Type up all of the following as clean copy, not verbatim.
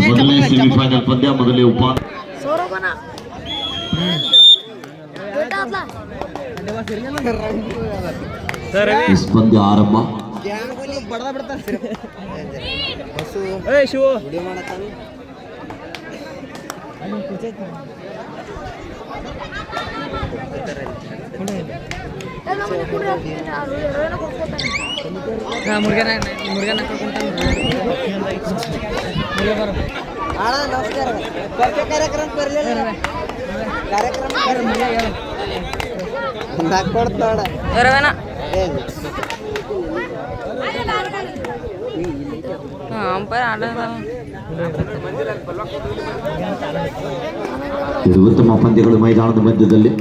ಮೊದಲನೇ ಸೆಮಿಫೈನಲ್ ಪಂದ್ಯ, ಮೊದಲೇ ಪಂದ್ಯ ಆರಂಭ. ಕಾರ್ಯಕ್ರಮ ಇದು ಉತ್ತಮ ಪಂದ್ಯಗಳು ಮೈದಾನದ ಮಧ್ಯದಲ್ಲಿ.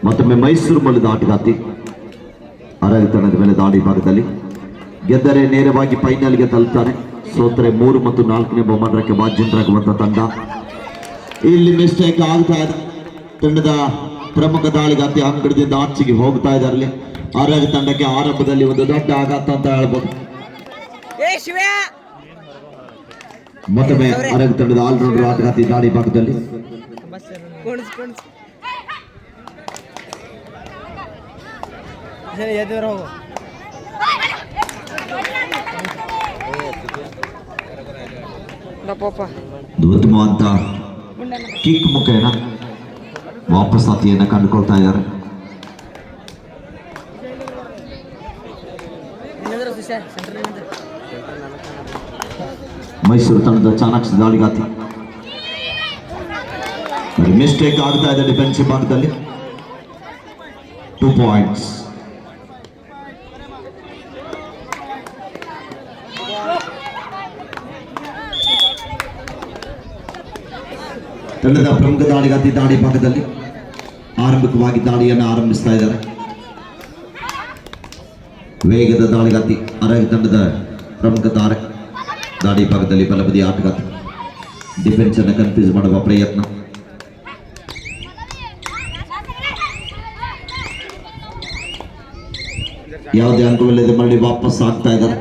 ಮತ್ತೊಮ್ಮೆ ಮೈಸೂರು ಮಲ್ಲದ ಆಟಗಾರ್ತಿ ಅರವಿತನದ ಮೇಲೆ ದಾಳಿ ಭಾಗದಲ್ಲಿ. ಗೆದ್ದರೆ ನೇರವಾಗಿ ಫೈನಲ್ಗೆ ತಲುಪ್ತಾರೆ, ಸೋತರೆ 3 ಮತ್ತು 4ನೇ ಬಹುಮಾನಕ್ಕೆ ಭಾಜನರಾಗುವಂತಹ ತಂಡ. ಇಲ್ಲಿ ಮಿಸ್ಟೇಕ್ ಆಗ್ತಾ ಇದೆ. ತಂಡದ ಪ್ರಮುಖ ದಾಳಿಗಾರ್ತಿ ಅಂಗಡದಿಂದ ಆಚೆಗೆ ಹೋಗ್ತಾ ಇದ್ದಾರೆ. ಅರಗ ತಂಡಕ್ಕೆ ಆರಂಭದಲ್ಲಿ ಒಂದು ದೊಡ್ಡ ಆಘಾತ ಅಂತ ಹೇಳ್ಬೋದು. ಮತ್ತೊಮ್ಮೆ ಅರಗ ತಂಡದ ಆಲ್ರೌಂಡರ್ ಆಟಗಾರ್ತಿ ದಾಳಿ ಭಾಗದಲ್ಲಿ. ಉತ್ತಮವಾದ ಕಿಕ್ ಮುಖೇನ ವಾಪಸ್ ಆತಿಯನ್ನು ಕಂಡುಕೊಳ್ತಾ ಇದ್ದಾರೆ. ಮೈಸೂರು ತಂಡದ ಚಾಣಾಕ್ಷ ದಾಳಿಗಾತಿ. ಮಿಸ್ಟೇಕ್ ಆಗ್ತಾ ಇದೆ ಡಿಫೆನ್ಸಿವ್ ಭಾಗದಲ್ಲಿ. 2 ಪಾಯಿಂಟ್ಸ್. ತಂಡದ ಪ್ರಮುಖ ದಾಳಿಗಾತಿ ದಾಳಿ ಭಾಗದಲ್ಲಿ ಆರಂಭಿಕವಾಗಿ ದಾಳಿಯನ್ನು ಆರಂಭಿಸ್ತಾ ಇದ್ದಾರೆ. ವೇಗದ ದಾಳಿಗಾತಿ ಅರಗ ತಂಡದ ಪ್ರಮುಖ ದಾಳಿ ಭಾಗದಲ್ಲಿ ಬಲಬದಿ ಆಟಗಾತಿ ಡಿಫೆನ್ಸ್ ಅನ್ನು ಕನ್ಫ್ಯೂಸ್ ಮಾಡುವ ಪ್ರಯತ್ನ. ಯಾವುದೇ ಅಂಕವಿಲ್ಲದೆ ಮರಳಿ ವಾಪಸ್ ಆಗ್ತಾ ಇದ್ದಾರೆ.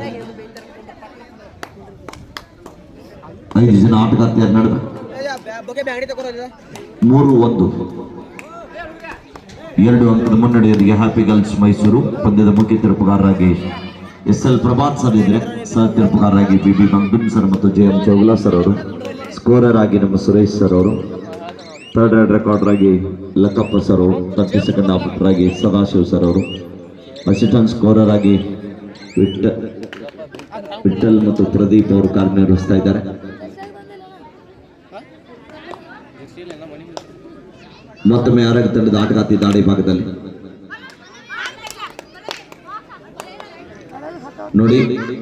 5 ಜನ ಆಟಗಾರ್ತಿಯರ ನಡುವೆ 3-1 2 ಅಂಕದ ಮುನ್ನಡೆಯೊಂದಿಗೆ ಹ್ಯಾಪಿ ಗರ್ಲ್ಸ್ ಮೈಸೂರು. ಪಂದ್ಯದ ಮುಖ್ಯ ತೀರ್ಪುಗಾರರಾಗಿ SL ಪ್ರಭಾತ್ ಸರ್ ಇದ್ರೆ, ಸಹ ತೀರ್ಪುಗಾರರಾಗಿ BB ಮಂಗುನ್ ಸರ್ ಮತ್ತು JM ಚೌಗುಲಾ ಸರ್ ಅವರು, ಸ್ಕೋರರ್ ಆಗಿ ನಮ್ಮ ಸುರೇಶ್ ಸರ್ ಅವರು, ಥರ್ಡ್ ರೈಡ್ ರೆಕಾರ್ಡರ್ ಆಗಿ ಲಕ್ಕಪ್ಪ ಸರ್ ಅವರು, 30 ಸೆಕೆಂಡ್ ಆಪರೇಟರ್ ಆಗಿ ಸದಾಶಿವ್ ಸರ್ ಅವರು, ಅಸಿಸ್ಟೆಂಟ್ ಸ್ಕೋರರ್ ಆಗಿ ವಿಠಲ್ ಮತ್ತು ಪ್ರದೀಪ್ ಅವರು ಕಾರ್ಯನಿರ್ವಹಿಸ್ತಾ ಇದ್ದಾರೆ. ಮತ್ತೊಮ್ಮೆ ಅರಗ ತಂಡದ ಆಟಗಾರ್ತಿ ದಾಳಿ ಭಾಗದಲ್ಲಿ ನೋಡಿ.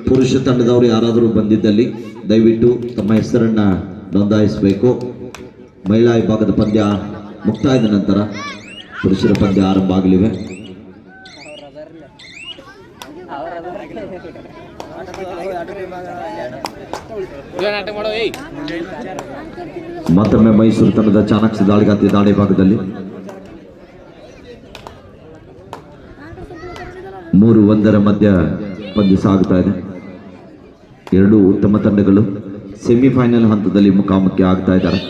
ಪುರುಷ ತಂಡದವರು ಯಾರಾದರೂ ಬಂದಿದ್ದಲ್ಲಿ ದಯವಿಟ್ಟು ತಮ್ಮ ಹೆಸರನ್ನ ನೋಂದಾಯಿಸಬೇಕು. ಮಹಿಳಾ ವಿಭಾಗದ ಪಂದ್ಯ ಮುಕ್ತಾಯದ ನಂತರ ಪುರುಷರ ಪಂದ್ಯ ಆರಂಭ ಆಗಲಿವೆ. ಮತ್ತೊಮ್ಮೆ ಮೈಸೂರು ತಂಡದ ಚಾಣಾಕ್ಷ ದಾಳಿಗಾತಿ ದಾಳಿ ಭಾಗದಲ್ಲಿ 3-1 ಮಧ್ಯ ಪಂದ್ಯ ಸಾಗುತ್ತಾ ಇದೆ. 2 ಉತ್ತಮ ತಂಡಗಳು ಸೆಮಿಫೈನಲ್ ಹಂತದಲ್ಲಿ ಮುಖಾಮುಖಿ ಆಗ್ತಾ ಇದ್ದಾರೆ.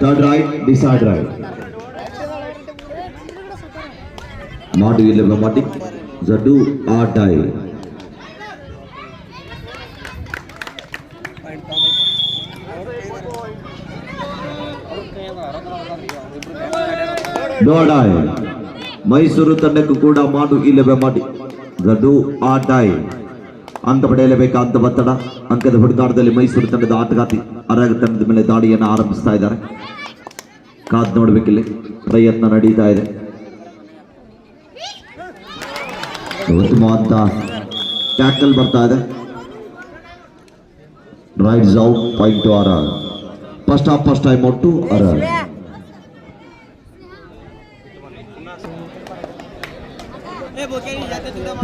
Third right, decide right. Not problematic. Zadu or die. Do die. Mysuru ತಂಡಕ್ಕೂ ಕೂಡ ಮಾಡು ಇಲ್ಲವೇ ಮಾಡಿ. Zadu or die. ಅಂಕ ಪಡೆಯಲೇಬೇಕಾದ ಒತ್ತಡ. ಅಂಕದ ಹೊಡೆದಾಟದಲ್ಲಿ ಮೈಸೂರು ತಂಡದ ಆಟಗಾರ್ತಿ ಅರಗ ತಂಡದ ಮೇಲೆ ದಾಳಿಯನ್ನು ಆರಂಭಿಸ್ತಾ ಇದ್ದಾರೆ. ಕಾದ್ ನೋಡ್ಬೇಕಿಲ್ಲಿ, ಪ್ರಯತ್ನ ನಡೀತಾ ಇದೆ. ಉತ್ತಮವಾದ ಟ್ಯಾಕಲ್ ಬರ್ತಾ ಇದೆ. ರೈಟ್ಸ್ ಔಟ್, ಪಾಯಿಂಟ್ ಟು ಅರ. ಫಸ್ಟ್ ಟೈಮ್ ಔಟ್ ಟು ಅರ.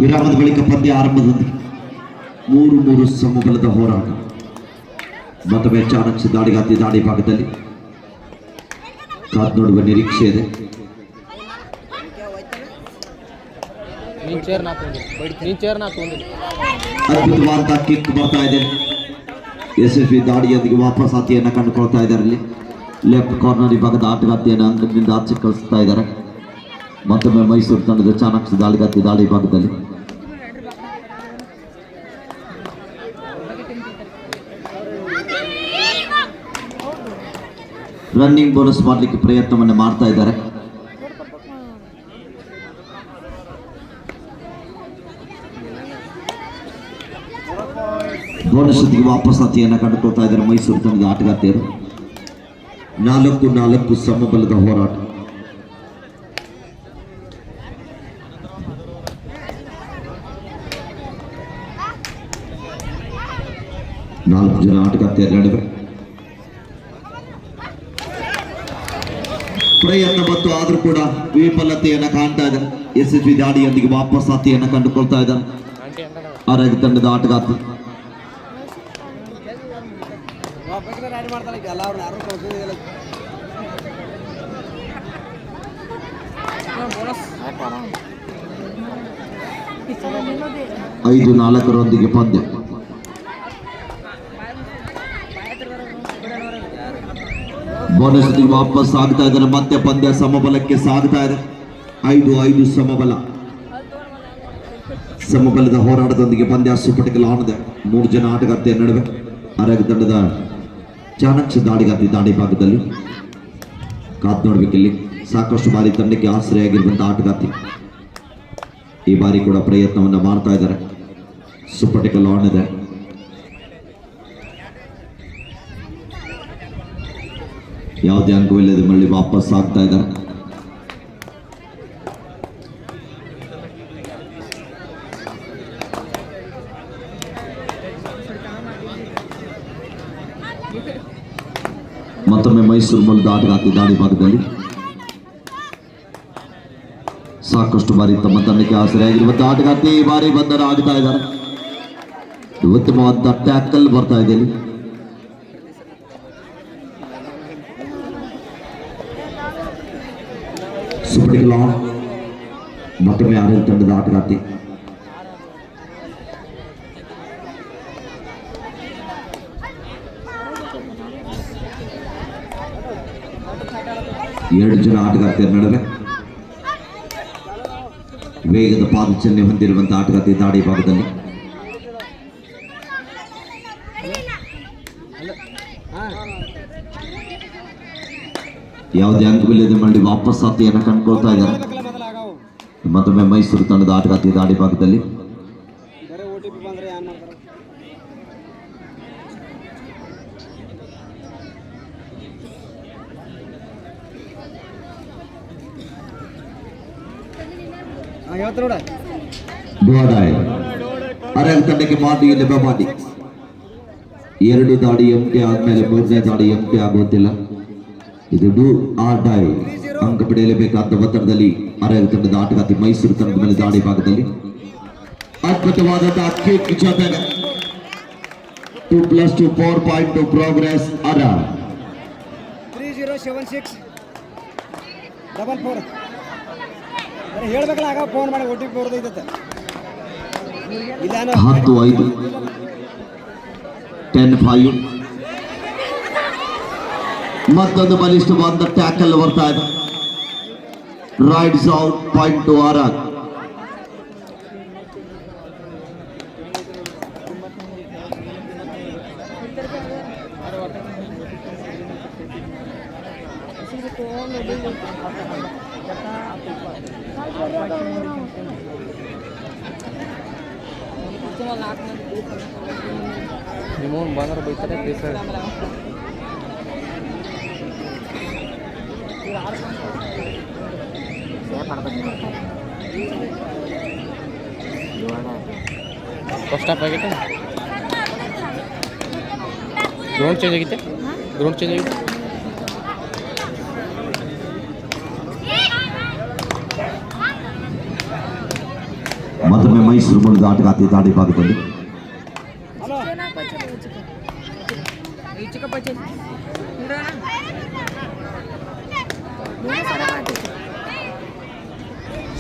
ವಿರಾಮದ ಬಳಿಕ ಪಂದ್ಯ ಆರಂಭದಲ್ಲಿ 3-3 ಸಮಬಲದ ಹೋರಾಟ. ಮತ್ತೊಮ್ಮೆ ಚಾಣಾಕ್ಷ ದಾಳಿಗಾತಿ ದಾಳಿ ಭಾಗದಲ್ಲಿ ಕಾದ್ ನೋಡುವ ನಿರೀಕ್ಷೆ ಇದೆ. ಅದ್ಭುತವಾದ ಕಿಕ್ ಬರ್ತಾ ಇದೆ. ಯಶಸ್ವಿ ದಾಡಿಯೊಂದಿಗೆ ವಾಪಸ್ ಆತಿಯನ್ನು ಕಂಡುಕೊಳ್ತಾ ಇದ್ದಾರೆ. ಇಲ್ಲಿ ಲೆಫ್ಟ್ ಕಾರ್ನರ್ ಭಾಗದ ಆಟಗಾರ್ತಿಯನ್ನು ಅಂಗದಿಂದ ಆಚೆ ಕಳಿಸ್ತಾ ಇದ್ದಾರೆ. ಮತ್ತೊಮ್ಮೆ ಮೈಸೂರು ತಂಡದ ಚಾಣಾಕ್ಷ ದಾಳಿಗಾರ್ತಿ ದಾಳಿ ಭಾಗದಲ್ಲಿ ರನ್ನಿಂಗ್ ಬೋನಸ್ ಮಾಡಲಿಕ್ಕೆ ಪ್ರಯತ್ನವನ್ನು ಮಾಡ್ತಾ ಇದ್ದಾರೆ. ಬೋನಸ್ ಜೊತೆಗೆ ವಾಪಸ್ ಆತಿಯನ್ನು ಕಂಡುಕೊಳ್ತಾ ಇದ್ದಾರೆ ಮೈಸೂರು ತಂಡದ ಆಟಗಾರ್ತಿಯರು. 4-4 ಸಮಬಲದ ಹೋರಾಟ. ನಾಲ್ಕು ಜನ ಆಟಗಾರ್ತಿಯರ ನಡುವೆ ಪ್ರಯತ್ನ ಮತ್ತು ಆದ್ರೂ ಕೂಡ ವಿಫಲತೆಯನ್ನು ಕಾಣ್ತಾ ಇದ್ದಾರೆ. ಯಶಸ್ವಿ ದಾಡಿಯೊಂದಿಗೆ ವಾಪಸ್ ಆತಿಯನ್ನು ಕಂಡುಕೊಳ್ತಾ ಇದ್ದಾರೆ ಆರೋಗ್ಯ ತಂಡದ ಆಟಗಾರ್ತಿ. ಐದು 4 ಪಂದ್ಯ. ಬೋನಸ್ ವಾಪಸ್ ಆಗ್ತಾ ಇದ್ದಾರೆ. ಮತ್ತೆ ಪಂದ್ಯ ಸಮಬಲಕ್ಕೆ ಸಾಗ್ತಾ ಇದೆ. 5-5 ಸಮಬಲದ ಹೋರಾಟದೊಂದಿಗೆ ಪಂದ್ಯ ಸುಪಟಿಕಲ್ ಆನದೆ. 3 ಜನ ಆಟಗಾರ್ತಿಯ ನಡುವೆ ಆರೋಗ್ಯ ತಂಡದ ಚಾಣಾಕ್ಷ ದಾಳಿಗಾರ್ತಿ ದಾಳಿ ಭಾಗದಲ್ಲಿ ಕಾದ್ ನೋಡ್ಬೇಕಿಲ್ಲಿ. ಸಾಕಷ್ಟು ಬಾರಿ ತಂಡಕ್ಕೆ ಆಶ್ರಯಾಗಿರುವಂತಹ ಆಟಗಾರ್ತಿ ಈ ಬಾರಿ ಕೂಡ ಪ್ರಯತ್ನವನ್ನ ಮಾಡ್ತಾ ಇದ್ದಾರೆ. ಸುಪಟಿಕಲ್ ಆನ್ ಇದೆ. ಯಾವುದೇ ಅಂಕವಿಲ್ಲದೆ ಮళ్ళీ ವಾಪಸ್ ಆಗ್ತಾ ಇದ್ದಾರೆ. ಮತ್ತೊಮ್ಮೆ ಮೈಸೂರು ಮೂಲದ ಆಟಗಾರ್ತಿ ದಾಳಿ ಭಾಗದಲ್ಲಿ ಸಾಕಷ್ಟು ಬಾರಿ ತಮ್ಮ ತಂಡಕ್ಕೆ ಆಸರೆಯಾಗಿರುವಂತಹ ಆಟಗಾರ್ತಿ ಈ ಬಾರಿ ಬಂದರ ಆಗ್ತಾ ಇದ್ದಾರೆ. ಉತ್ತಮವಾದ ಟ್ಯಾಕಲ್ ಬರ್ತಾ ಇದೆ. ಸುಪಟಿಕಲ್ ಆನ್. ಮತ್ತೊಮ್ಮೆ ಆರೋಗ್ಯ ತಂಡದ ಆಟಗಾರ್ತಿ. ಎರಡು ಜನ ಆಟಗಾರ್ತಿಯರ ನಡುವೆ ವೇಗದ ಪಾದಚಲನೆ ಹೊಂದಿರುವಂತಹ ಆಟಗಾರ್ತಿ ದಾಳಿ ಭಾಗದಲ್ಲಿ ಯಾವುದೇ ಅಂಕವಿಲ್ಲದೆ ಮళ్ళీ ವಾಪಸ್ ಆತಿಯನ್ನು ಕಂಡುಕೊಳ್ತಾ ಇದ್ದಾರೆ. ಮತ್ತೊಮ್ಮೆ ಮೈಸೂರು ತಂಡದ ಆಟಗಾರ್ತಿ ದಾಳಿ ಭಾಗದಲ್ಲಿ ಆರೋಗ್ಯ ತಂಡಕ್ಕೆ ಮಾಡಿ ಲೆಬ ಮಾಡಿ 2 ದಾಳಿ ಎಂಟಿ ಆದ್ಮೇಲೆ 3ನೇ ದಾಳಿ ಎಂಟಿ ಆಗುತ್ತಿಲ್ಲ. ಇದು ಡೂ ಆರ್ ಡೈ. ಅಂಕ ಪಡೆಯಲೇಬೇಕಾದ ಒತ್ತಡದಲ್ಲಿ ಆರೋಗ್ಯ ತಂಡದ ಆಟಗಾರ್ತಿ ಮೈಸೂರು ತಂಡದ ಮೇಲೆ ದಾಳಿ ಭಾಗದಲ್ಲಿ ಅದ್ಭುತವಾದಂತಹ ಕಿಕ್ ಜೊತೆಗೆ 2+2 4.2 ಪ್ರೋಗ್ರೆಸ್. 307644 ಹೇಳ್ಬೇಕಲ್ಲ ಆಗ ಫೋನ್ ಮಾಡಿ OTP ಬರೋದೈತೆ. 10-5 10-5 ಮತ್ತೊಂದು ಬಲಿಷ್ಠವಾದ ಟ್ಯಾಕಲ್ ಬರ್ತಾ ಇದೆ. ರೈಡ್ಸ್ ಔಟ್ ಪಾಯಿಂಟ್ ಟು ಆರಾಗ್. ಬಂದ್ರೆ ಬೈತಾರೆ ಫಸ್ಟ್ ಸ್ಟಾಪ್ ಆಗೈತೆ. ಗ್ರೌಂಡ್ ಚೇಂಜ್ ಆಗೈತೆ. ಮತ್ತೊಮ್ಮೆ ಮೈಸೂರು ಮೂಲದ ಆಟಗಾರ್ತಿ ದಾಳಿ ಭಾಗದಲ್ಲಿ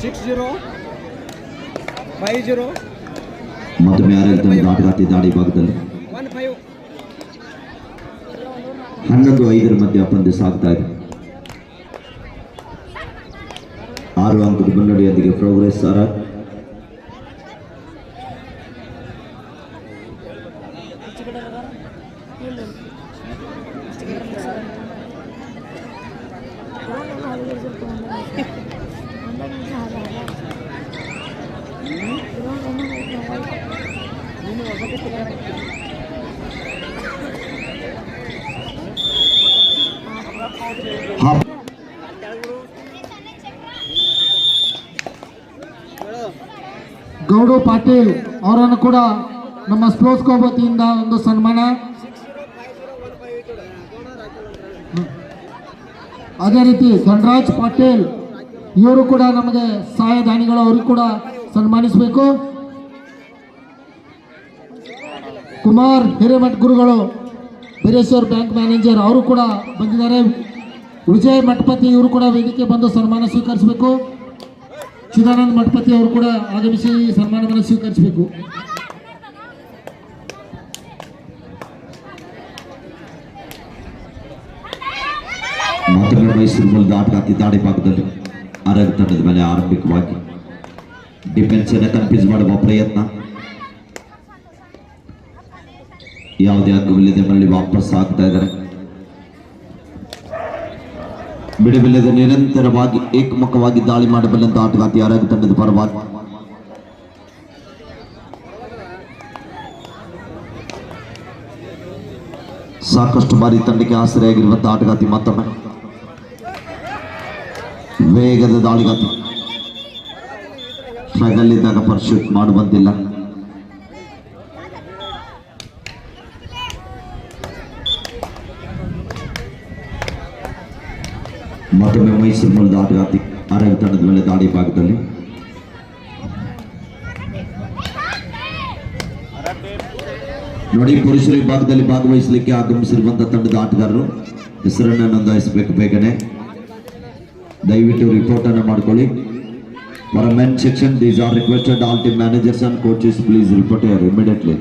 60 50 ಮತ್ತೊಮ್ಮೆ ಆಡಳಿತ ಆಟಗಾರ್ತಿ ದಾಳಿ ಭಾಗದಲ್ಲಿ 15 11-5 ಮಧ್ಯ ಪಂದ್ಯ ಸಾಗ್ತಾ ಇದೆ. 6 ಅಂಕದ ಮುನ್ನಡೆಯೊಂದಿಗೆ ಪ್ರೋಗ್ರೆಸ್ ಆರ್ ಗೌಡು ಪಾಟೀಲ್ ಅವರನ್ನು ಕೂಡ ನಮ್ಮ ಸ್ಪೋರ್ಟ್ಸ್ ವತಿಯಿಂದ ಒಂದು ಸನ್ಮಾನ. ಅದೇ ರೀತಿ ಧನರಾಜ್ ಪಾಟೀಲ್ ಇವರು ಕೂಡ ನಮಗೆ ಸಹಾಯದಾನಿಗಳು, ಅವ್ರಿಗೆ ಕೂಡ ಸನ್ಮಾನಿಸಬೇಕು. ಕುಮಾರ್ ಹಿರೇಮಠ್ ಗುರುಗಳು ಬೀರೇಶ್ವರ್ ಬ್ಯಾಂಕ್ ಮ್ಯಾನೇಜರ್ ಅವರು ಕೂಡ ಬಂದಿದ್ದಾರೆ. ವಿಜಯ್ ಮಠಪತಿ ಇವರು ಕೂಡ ವೇದಿಕೆ ಬಂದು ಸನ್ಮಾನ ಸ್ವೀಕರಿಸಬೇಕು. ಚಿದಾನಂದ್ ಮಠಪತಿ ಅವರು ಕೂಡ ಆಗಮಿಸಿ ಸನ್ಮಾನವನ್ನು ಸ್ವೀಕರಿಸಬೇಕು. ಮತ್ತೊಮ್ಮೆ ಮೈಸೂರು ಮೂಲದ ಆಟಗಾರ್ತಿ ದಾಳಿ ಭಾಗದಲ್ಲಿ ಅರಗ ತಂಡದ ಮೇಲೆ ಆರಂಭಿಕವಾಗಿ ಡಿಫೆನ್ಸ್ ಅನ್ನು ಕನ್ಫ್ಯೂಸ್ ಮಾಡುವ ಪ್ರಯತ್ನ, ಯಾವುದೇ ಅಂಗವಿಲ್ಲದೆ ಮರಳಿ ವಾಪಸ್ ಆಗ್ತಾ ಇದ್ದಾರೆ. ಬಿಡುವಿಲ್ಲದೆ ನಿರಂತರವಾಗಿ ಏಕಮುಖವಾಗಿ ದಾಳಿ ಮಾಡಬಲ್ಲಂತ ಆಟಗಾರ್ತಿ ಅರಗ ತಂಡದ ಪರವಾಗಿ ಸಾಕಷ್ಟು ಬಾರಿ ತಂಡಕ್ಕೆ ಆಸರೆಯಾಗಿರುವಂತಹ ಆಟಗಾರ್ತಿ ಮತ್ತೊಮ್ಮೆ ವೇಗದ ದಾಳಿಗಾತಿ. ಸ್ಟ್ರಗಲ್ ಇದ್ದಾಗ ಪರ್ಶೂಟ್ ಮಾಡುವಂತಿಲ್ಲ. ಮತ್ತೊಮ್ಮೆ ಮೈಸೂರು ಮೂಲದ ಆಟಗಾರ್ತಿ ಅರಗ ತಂಡದ ಮೇಲೆ ದಾಳಿ ಭಾಗದಲ್ಲಿ ನೋಡಿ. ಪುರುಷರ ವಿಭಾಗದಲ್ಲಿ ಭಾಗವಹಿಸಲಿಕ್ಕೆ ಆಗಮಿಸಿರುವಂತಹ ತಂಡದ ಆಟಗಾರರು ಹೆಸರನ್ನು ನೋಂದಾಯಿಸಬೇಕು. ಬೇಗನೆ ದಯವಿಟ್ಟು ರಿಪೋರ್ಟ್ ಅನ್ನು ಮಾಡಿಕೊಳ್ಳಿ. For men section these are requested all team managers and coaches please report here immediately.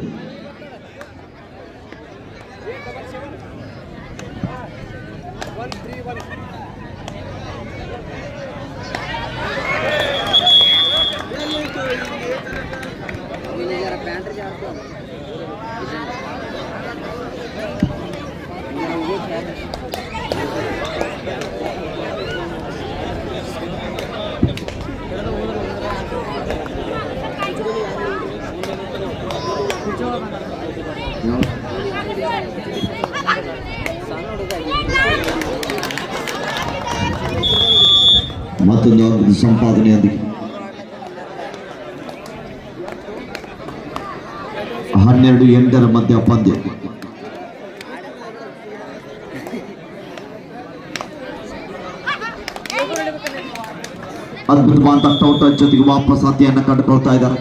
ಮತ್ತೊಂದು ಅಂಕದ ಸಂಪಾದನೆಯೊಂದಿಗೆ 12-8 ಮಧ್ಯ ಪಂದ್ಯ. ಅದ್ಭುತವಾದ ಟೌಟ ಜೊತೆಗೆ ವಾಪಸ್ ಹತ್ಯೆಯನ್ನು ಕಂಡುಕೊಳ್ತಾ ಇದ್ದಾರೆ.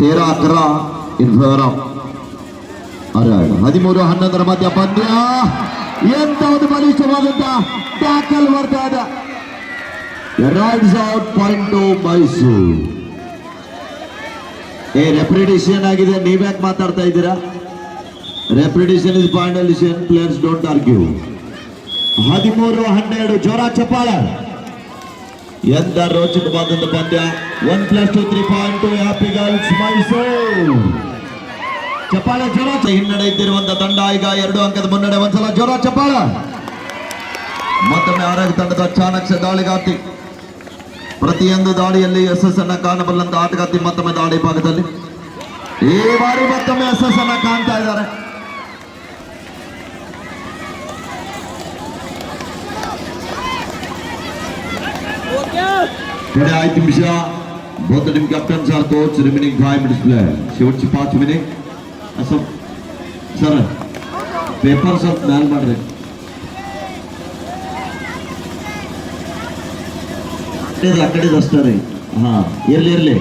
13 in favor of Arad. 13-11 ಮಧ್ಯ ಪಂದ್ಯ. ಎಂತ ಒಂದು ಬಲಿಷ್ಠವಾದಂತ ಟ್ಯಾಕಲ್ ಬರ್ತಾ ಇದೆ. Raids out point to Mysuru. Referee decision ಆಗಿದೆ, ನೀವ್ಯಾಕೆ ಮಾತಾಡ್ತಾ ಇದ್ದೀರಾ? Referee decision is final decision, players don't argue. 13-12 ಜೋರ ಚಪ್ಪಾಳ. ಎಂತ ರೋಚಕವಾದಂತ ಪಂದ್ಯ. 1+2 3.2 ಹ್ಯಾಪಿ ಗರ್ಲ್ಸ್ ಮೈಸೂರು. ಚಪ್ಪಾಳ ಜೋರ. ಹಿನ್ನಡೆ ಇದ್ದಿರುವಂತ ತಂಡ ಈಗ 2 ಅಂಕದ ಮುನ್ನಡೆ. ಒಂದ್ಸಲ ಜೋರ ಚಪ್ಪಾಳ. ಮತ್ತೊಮ್ಮೆ ಆರೋಗ್ಯ ತಂಡದ ಚಾಣಕ್ಷ ದಾಳಿಗಾತಿ. ಪ್ರತಿಯೊಂದು ದಾಳಿಯಲ್ಲಿ ಯಶಸ್ಸನ್ನ ಕಾಣಬಲ್ಲಂತ ಆಟಗಾರ್ತಿ ಮತ್ತೊಮ್ಮೆ ದಾಳಿ ಭಾಗದಲ್ಲಿ. ಈ ಬಾರಿ ಮತ್ತೊಮ್ಮೆ ಯಶಸ್ಸನ್ನ ಕಾಣ್ತಾ ಇದ್ದಾರೆ. पुढे 5 निमिष. both the team captains are coach. Remaining 5 minutes play. शेवटची 5 मिनिट. असं सर पेपर सब ಮ್ಯಾಲ್ ಮಾಡ್ರಿ. ಆ ಕಡೆ ಅಷ್ಟೇ. ಹಾ ಇರ್ಲಿ.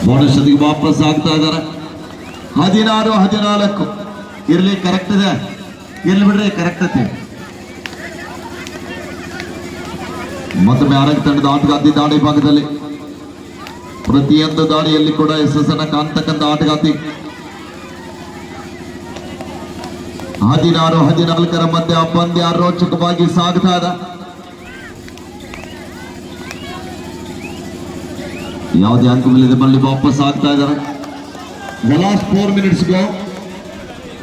ಬೋನಸ್ ಜೊತೆಗೆ ವಾಪಸ್ ಆಗ್ತಾ ಇದ್ದಾರೆ. 16-14 ಇರ್ಲಿ. ಕರೆಕ್ಟ್ ಇದೆ, ಇರ್ಲಿ ಬಿಡ್ರಿ, ಕರೆಕ್ಟ್ ಐತಿ. ಮತ್ತೊಮ್ಮೆ ಆರೋಗ್ಯ ತಂಡದ ಆಟಗಾರ್ತಿ ದಾಳಿ ಭಾಗದಲ್ಲಿ. ಪ್ರತಿಯೊಂದು ದಾಳಿಯಲ್ಲಿ ಕೂಡ ಯಶಸ್ಸನ್ನ ಕಾಣ್ತಕ್ಕಂಥ ಆಟಗಾರ್ತಿ. 16-14 ಮಧ್ಯ ಪಂದ್ಯ ರೋಚಕವಾಗಿ ಸಾಗ್ತಾ ಇದೆ. ಯಾವುದೇ ಅಂಕವಿಲ್ಲದೆ ಮళ్ళీ ವಾಪಸ್ ಆಗ್ತಾ ಇದ್ದಾರೆ. The last 4 minutes go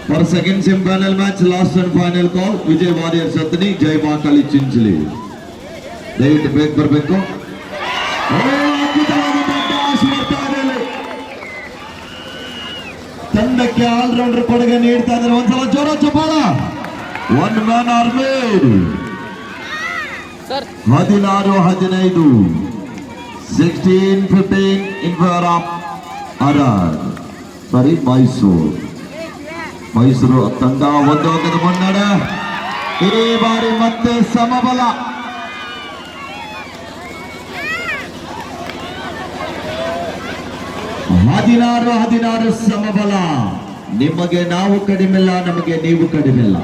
for second semi-final match. Last and final call. Vijay Warriors Satni, Jai Mahakali Chinchli. ದಯವಿಟ್ಟು ಬೇಗ ಬರಬೇಕು. ತಂಡಕ್ಕೆ ಆಲ್ರೌಂಡರ್ ಕೊಡುಗೆ ನೀಡ್ತಾ ಇದ್ದಾರೆ. ಒಂದ್ಸಲ ಜೋರ ಚಪ್ಪಾಳ. 1 man army. 16-15 16-15 in favor of Arad. ಸಾರಿ ಮೈಸೂರು ತಂಡ 1 ಅಂಕದ ಮುನ್ನಡೆ. ಈ ಬಾರಿ ಮತ್ತೆ ಸಮಬಲ. ಹದಿನಾರು ಸಮಬಲ. ನಿಮಗೆ ನಾವು ಕಡಿಮೆಲ್ಲ, ನಮಗೆ ನೀವು ಕಡಿಮೆಲ್ಲ.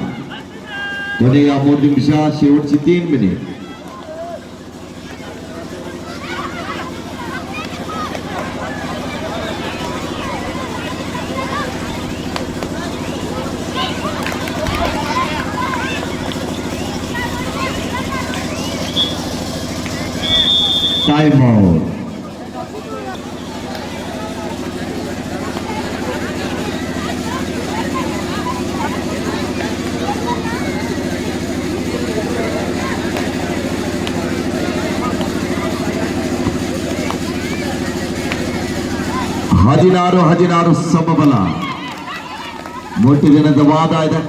ಕೊನೆಯ 3 ನಿಮಿಷ, शेवटची 3 मिनिट. Time out. ಹದಿನಾರು ಸಮಬಲ. ಮೊಟ್ಟಿ ದಿನದ ವಾದ ಇದೆ.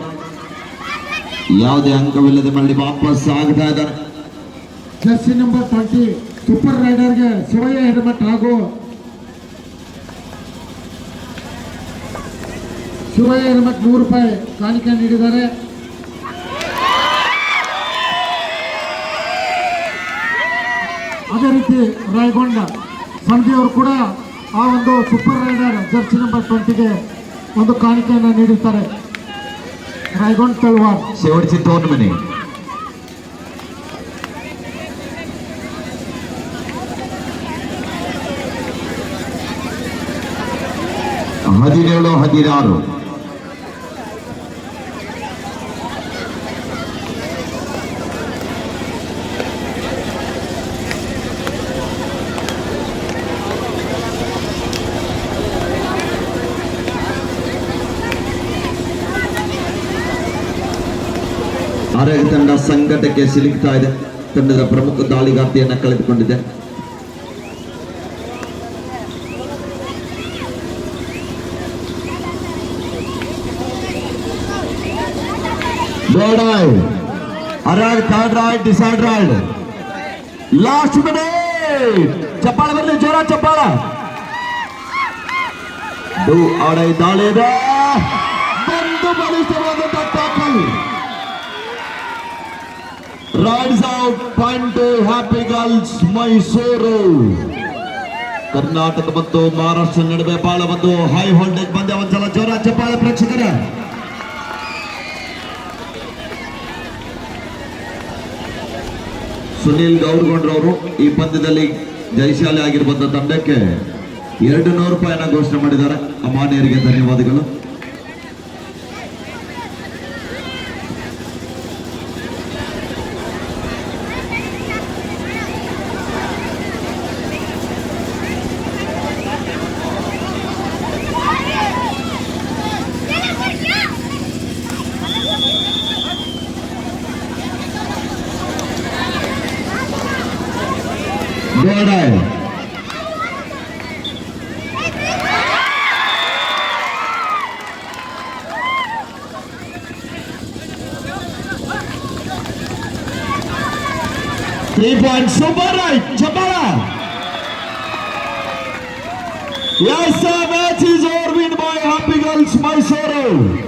ಯಾವುದೇ ಅಂಕವಿಲ್ಲದೆ ಮళ్ళీ ವಾಪಸ್ ಆಗ್ತಾ ಇದ್ದಾರೆ. ಜರ್ಸಿ ನಂಬರ್ 20 ಸೂಪರ್ ರೈಡರ್ಗೆ ಶಿವಯ್ಯ ಹಿರೇಮಠ ಹಾಗೂ ಶಿವಯ್ಯ ಹಿರೇಮಠ 100 ರೂಪಾಯಿ ಕಾಣಿಕೆ ನೀಡಿದ್ದಾರೆ. ಅದೇ ರೀತಿ ರಾಯಗೊಂಡ ಸಂಧಿಯವರು ಕೂಡ ಆ ಒಂದು ಸೂಪರ್ ರೈಡರ್ ಜರ್ಸಿ ನಂಬರ್ 20ಗೆ ಒಂದು ಕಾಣಿಕೆಯನ್ನು ನೀಡುತ್ತಾರೆ. ರಾಯಗೊಂಡ ತಳವಾರ್. शेवटची 2 मिनिट. ಹದಿನೇಳು ಆರೋಗ್ಯ ತಂಡ ಸಂಕಟಕ್ಕೆ ಸಿಲುಕ್ತಾ ಇದೆ. ತಂಡದ ಪ್ರಮುಖ ದಾಳಿಗಾರ್ತಿಯನ್ನ ಕಳೆದುಕೊಂಡಿದೆ. Arad third ride, decide ride. Last minute. ಚಪ್ಪಾಳೆ ಬರಲಿ, ಜೋರ ಚಪ್ಪಾಳ. ದಾಳಿ ಇದೆ. ಒಂದು ಬಲಿಷ್ಠವಾದಂತ tackle. Raids out point to happy girls Mysuru. Karnataka ಮತ್ತು ಮಹಾರಾಷ್ಟ್ರ ನಡುವೆ ಬಹಳ ಒಂದು ಹೈ ವೋಲ್ಟೇಜ್ ಪಂದ್ಯ. ಒಂದ್ಸಲ ಜೋರ ಚಪ್ಪಾಳೆ ಪ್ರೇಕ್ಷಕರ. ಸುನೀಲ್ ಗೌರಗೊಂಡ್ರವರು ಈ ಪಂದ್ಯದಲ್ಲಿ ಜಯಶಾಲಿ ಆಗಿರುವಂತ ತಂಡಕ್ಕೆ 200 ರೂಪಾಯಿನ ಘೋಷಣೆ ಮಾಡಿದ್ದಾರೆ. ಅಮಾನ್ಯರಿಗೆ ಧನ್ಯವಾದಗಳು. Bordai. Three-point super right, Chapala. Yes, sir, match is over win by Happy Girls Mysuru.